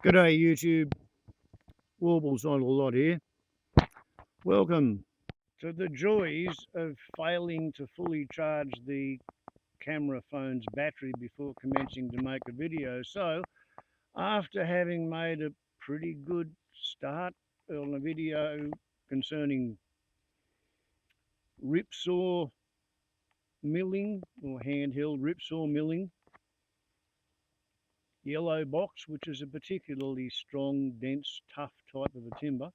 G'day YouTube, Warbles not a lot here. Welcome to the joys of failing to fully charge the camera phone's battery before commencing to make a video. So after having made a pretty good start on a video concerning Ripsaw-Milling or handheld Ripsaw-Milling yellow box, which is a particularly strong, dense, tough type of a timber,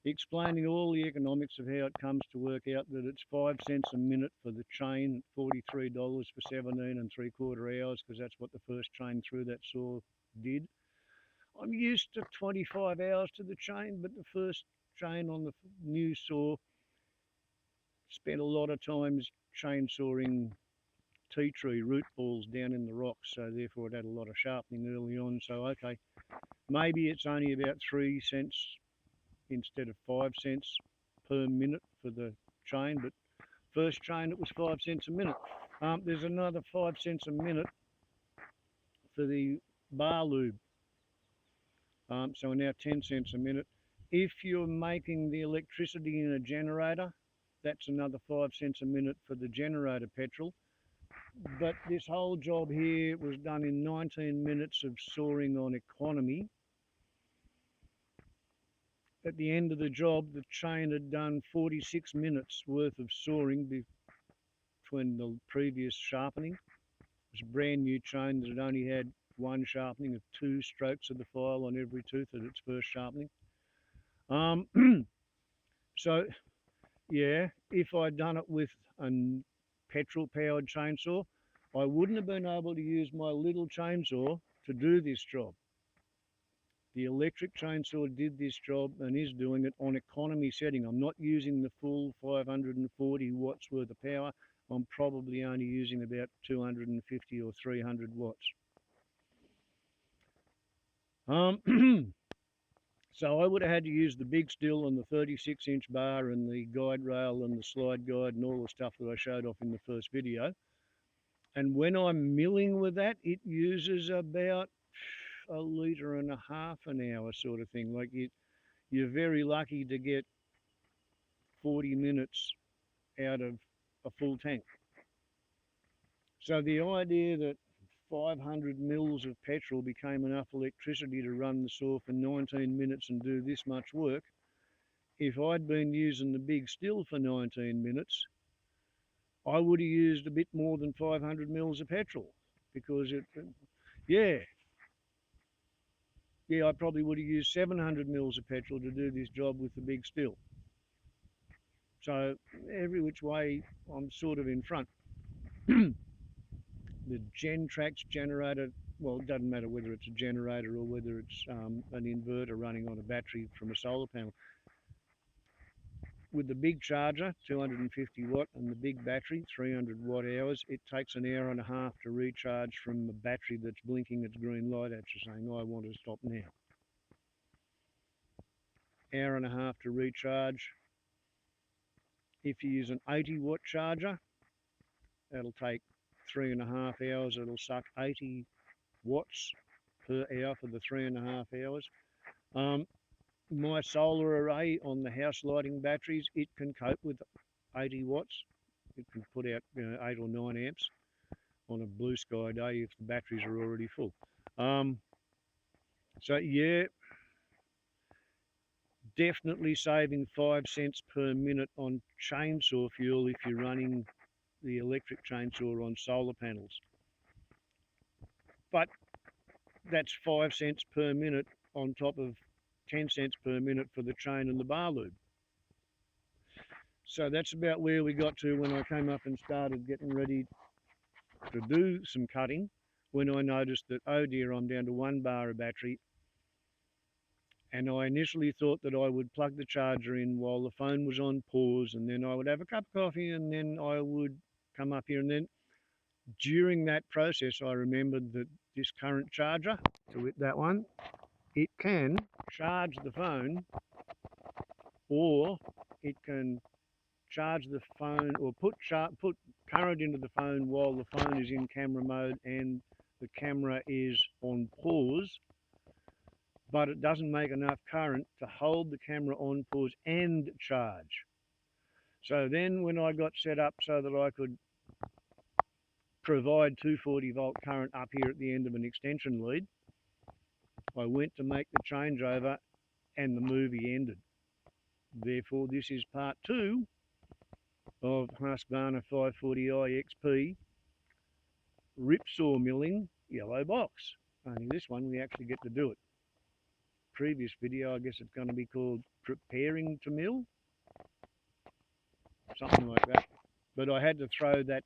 explaining all the economics of how it comes to work out that it's 5 cents a minute for the chain, $43 for 17 3/4 hours, because that's what the first chain through that saw did. I'm used to 25 hours to the chain, but the first chain on the new saw spent a lot of times chainsawing tea tree root balls down in the rocks, so therefore it had a lot of sharpening early on. So okay, maybe it's only about 3 cents instead of 5 cents per minute for the chain, but first chain it was 5 cents a minute. There's another 5 cents a minute for the bar lube, so now 10 cents a minute. If you're making the electricity in a generator, that's another 5 cents a minute for the generator petrol. But this whole job here was done in 19 minutes of sawing on economy. At the end of the job, the chain had done 46 minutes worth of sawing between the previous sharpening. It was a brand new chain that had only had one sharpening of 2 strokes of the file on every tooth at its first sharpening. So yeah, if I'd done it with a petrol powered chainsaw, I wouldn't have been able to use my little chainsaw to do this job. The electric chainsaw did this job and is doing it on economy setting. I'm not using the full 540 watts worth of power. I'm probably only using about 250 or 300 watts. So I would have had to use the big still and the 36-inch bar and the guide rail and the slide guide and all the stuff that I showed off in the first video. And when I'm milling with that, it uses about 1.5 litres an hour sort of thing. Like you're very lucky to get 40 minutes out of a full tank. So the idea that 500 mils of petrol became enough electricity to run the saw for 19 minutes and do this much work, if I'd been using the big still for 19 minutes, I would have used a bit more than 500 mils of petrol, because I probably would have used 700 mils of petrol to do this job with the big still. So every which way I'm sort of in front. The Gentrax generator, well, it doesn't matter whether it's a generator or whether it's an inverter running on a battery from a solar panel. With the big charger, 250 watt, and the big battery, 300 watt hours, it takes 1.5 hours to recharge from the battery that's blinking its green light at you saying, I want to stop now. 1.5 hours to recharge. If you use an 80 watt charger, that'll take 3.5 hours. It'll suck 80 watts per hour for the 3.5 hours. My solar array on the house lighting batteries, it can cope with 80 watts. It can put out 8 or 9 amps on a blue sky day if the batteries are already full. So yeah, definitely saving 5 cents per minute on chainsaw fuel if you're running the electric chainsaw on solar panels. But that's 5 cents per minute on top of 10 cents per minute for the chain and the bar lube. So that's about where we got to when I came up and started getting ready to do some cutting, when I noticed that, oh dear, I'm down to 1 bar of battery. And I initially thought that I would plug the charger in while the phone was on pause, and then I would have a cup of coffee, and then I would come up here. And then during that process, I remembered that this current charger, to it, that one, it can charge the phone, or it can charge the phone or put current into the phone while the phone is in camera mode and the camera is on pause, but it doesn't make enough current to hold the camera on, pause and charge. So then when I got set up so that I could provide 240 volt current up here at the end of an extension lead, I went to make the changeover and the movie ended. Therefore, this is part 2 of Husqvarna 540i-XP Ripsaw-Milling yellow box. Only this one we actually get to do it. Previous video, I guess it's going to be called preparing to mill, something like that. But I had to throw that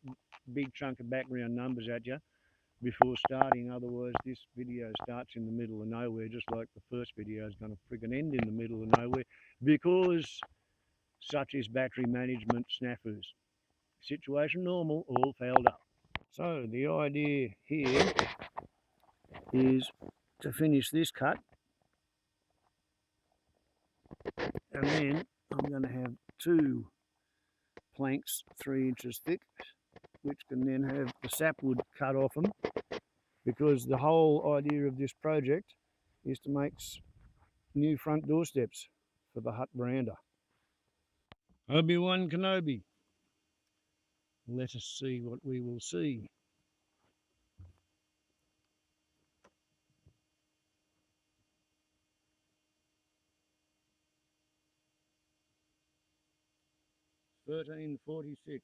big chunk of background numbers at you before starting, otherwise this video starts in the middle of nowhere, just like the first video is going to friggin' end in the middle of nowhere, because such is battery management snafus. Situation normal, all fouled up. So the idea here is to finish this cut, and then I'm going to have 2 planks 3 inches thick, which can then have the sapwood cut off them, because the whole idea of this project is to make new front door steps for the hut veranda. Obi-Wan Kenobi. Let us see what we will see. $13.46.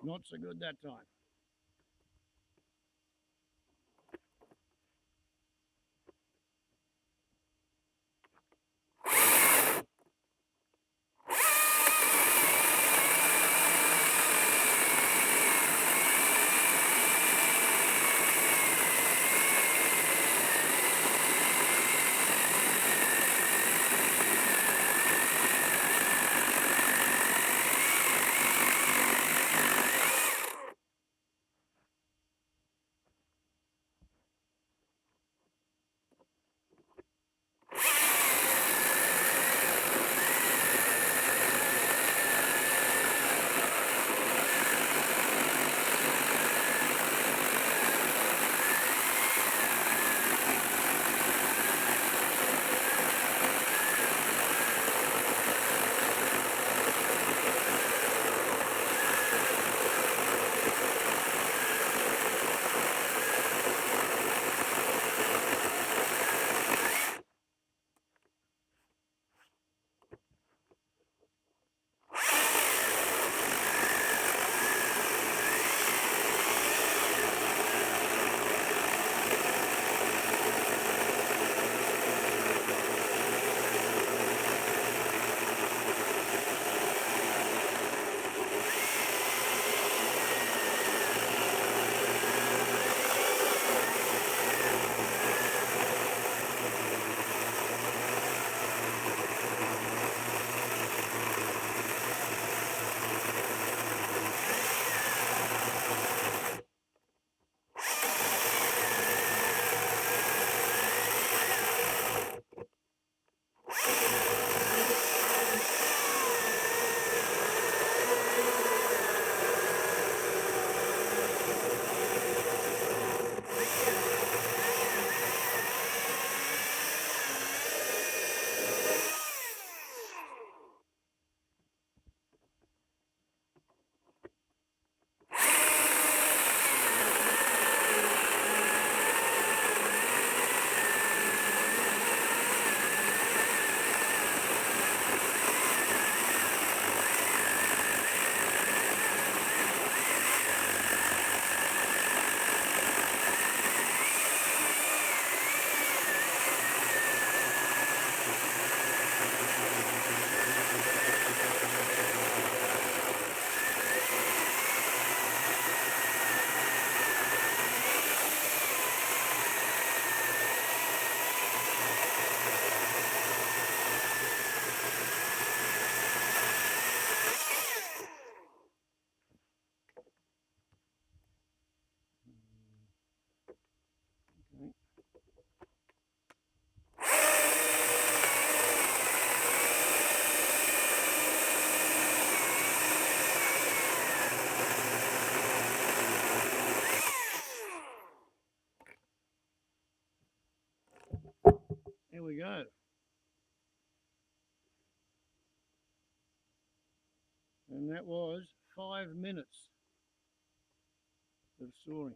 Not so good that time. go. And that was 5 minutes of sawing.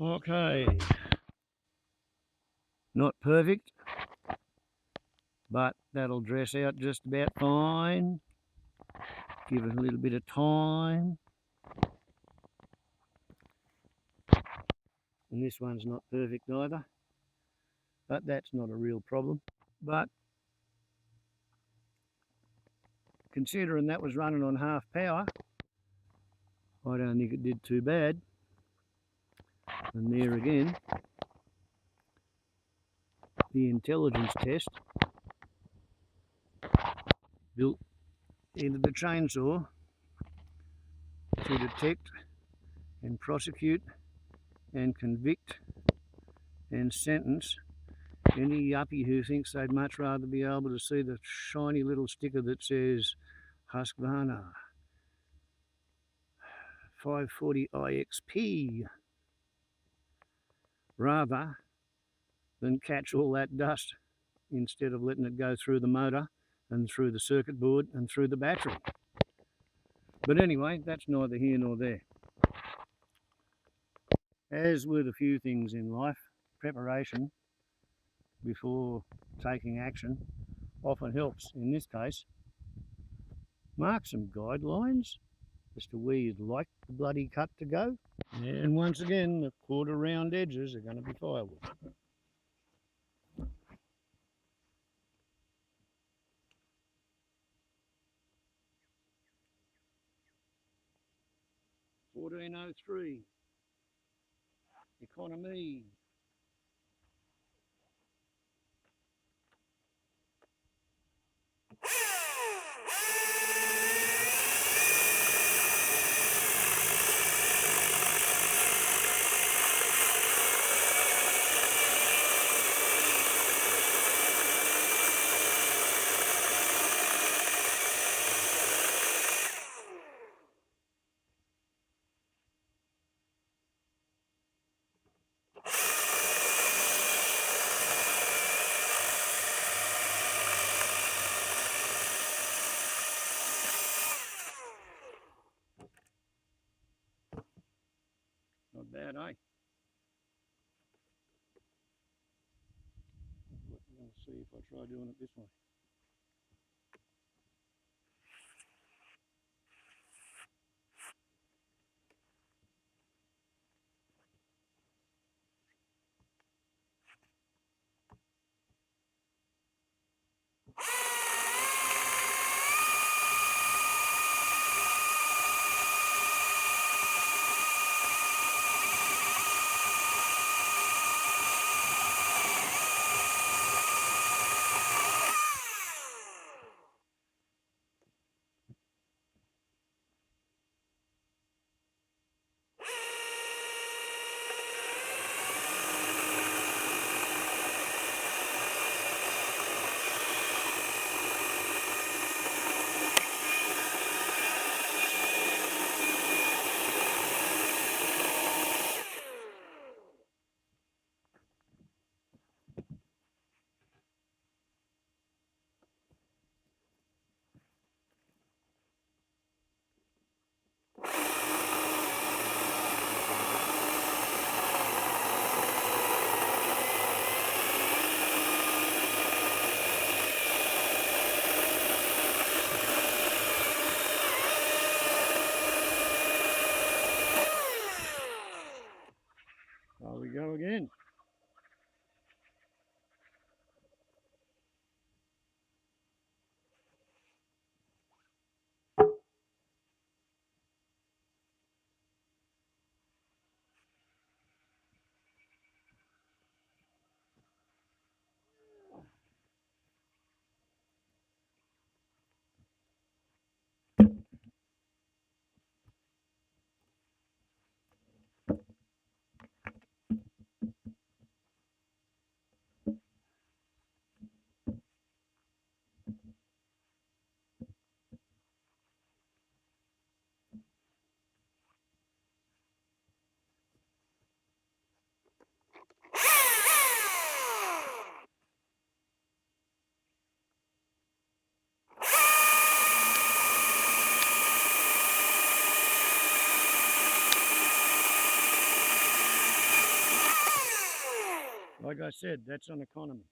Okay, not perfect, but that'll dress out just about fine. Give it a little bit of time. And this one's not perfect either, but that's not a real problem. But considering that was running on half power, I don't think it did too bad. And there again, the intelligence test built into the chainsaw to detect and prosecute and convict and sentence any yuppie who thinks they'd much rather be able to see the shiny little sticker that says Husqvarna 540i-XP rather than catch all that dust instead of letting it go through the motor and through the circuit board and through the battery. But anyway, that's neither here nor there. As with a few things in life, preparation before taking action often helps. In this case, mark some guidelines as to where you'd like the bloody cut to go. And once again, the quarter round edges are going to be firewood. $14.03 economy. Not bad, eh? Let's see if I try doing it this way. There we go again. Like I said, that's on economy.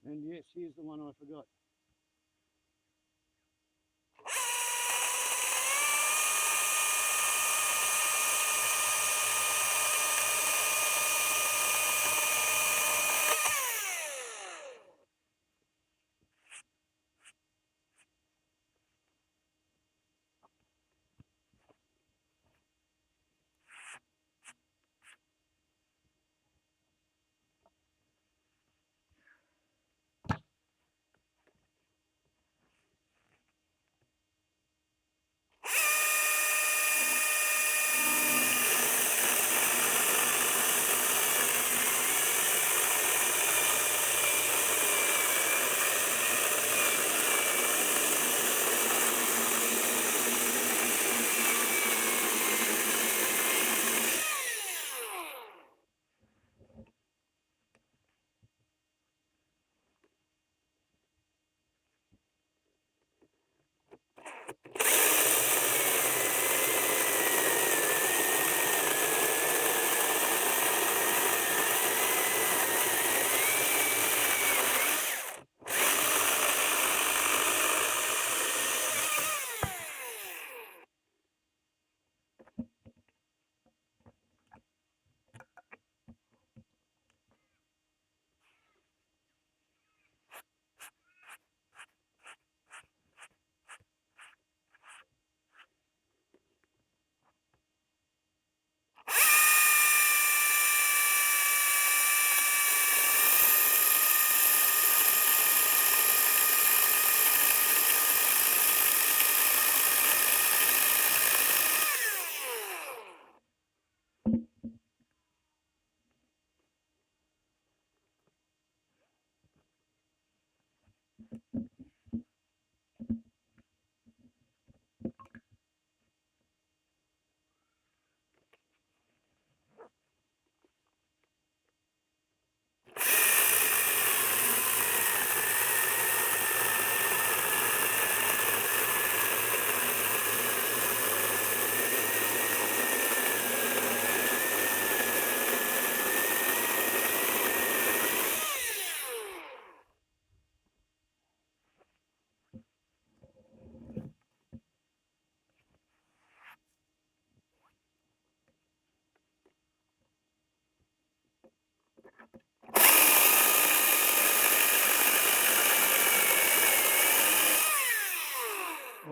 And yes, here's the one I forgot.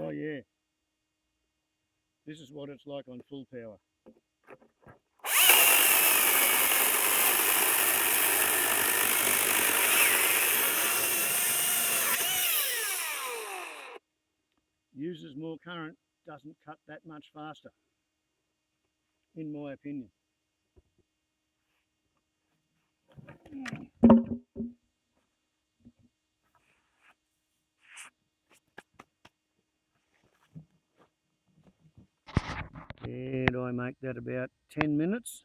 Oh yeah, this is what it's like on full power. Uses more current, doesn't cut that much faster, in my opinion. And I make that about 10 minutes.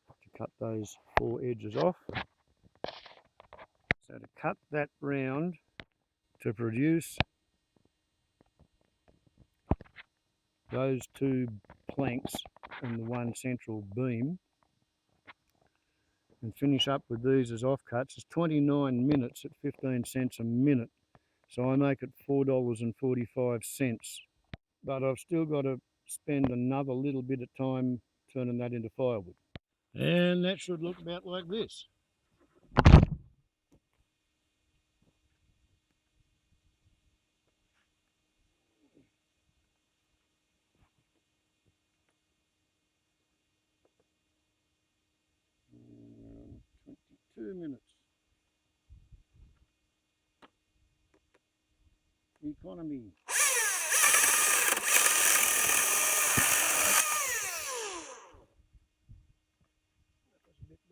To cut those 4 edges off. So to cut that round to produce those 2 planks and the 1 central beam and finish up with these as offcuts is 29 minutes at 15 cents a minute. So I make it $4.45, but I've still got to spend another little bit of time turning that into firewood. And that should look about like this. And 22 minutes. Economy.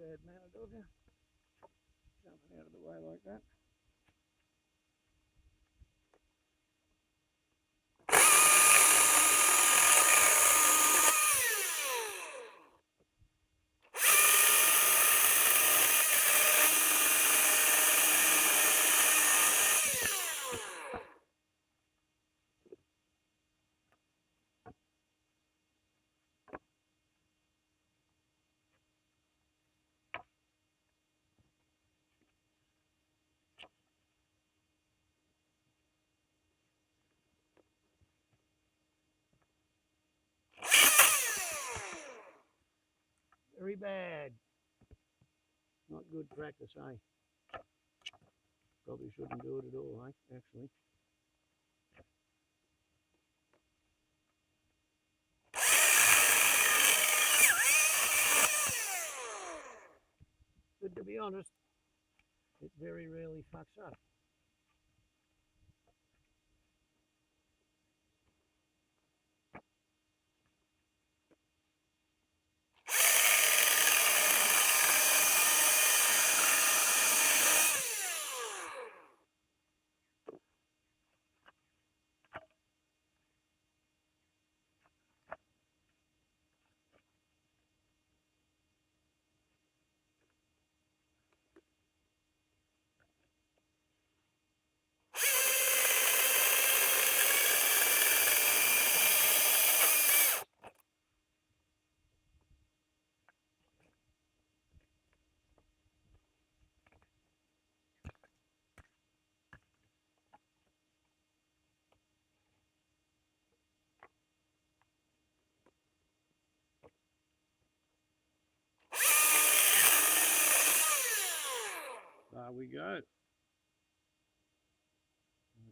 bad man, a dogger. Jumping out of the way like that. Very bad. Not good practice, eh? Probably shouldn't do it at all, eh? Actually. But to be honest, it very rarely fucks up. There we go.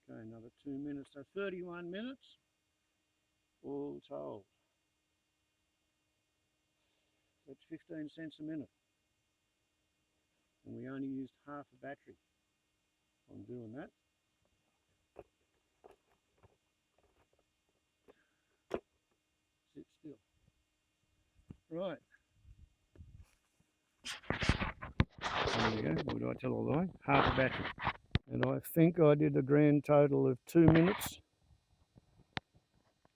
Okay, another 2 minutes, so 31 minutes, all told. That's 15 cents a minute. And we only used half a battery on doing that. Sit still. Right. There we go. What did I tell a lie? Half a battery. And I think I did a grand total of 2 minutes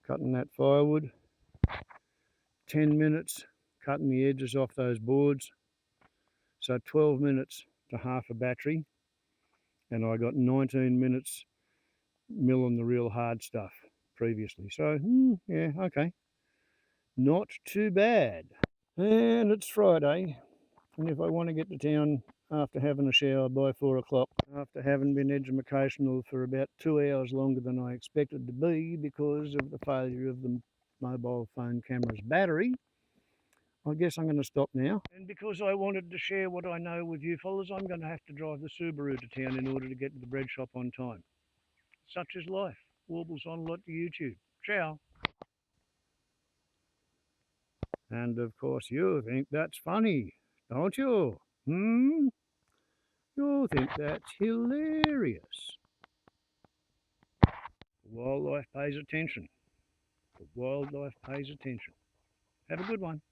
cutting that firewood, 10 minutes cutting the edges off those boards, so 12 minutes to half a battery, and I got 19 minutes milling the real hard stuff previously. So yeah, okay, not too bad. And it's Friday, and if I want to get to town after having a shower by 4 o'clock, after having been educational for about 2 hours longer than I expected to be because of the failure of the mobile phone camera's battery, I guess I'm going to stop now. And because I wanted to share what I know with you fellas, I'm going to have to drive the Subaru to town in order to get to the bread shop on time. Such is life. Warbles on a lot to YouTube. Ciao. And of course you think that's funny, don't you? You think that's hilarious. Wildlife pays attention. The wildlife pays attention. Have a good one.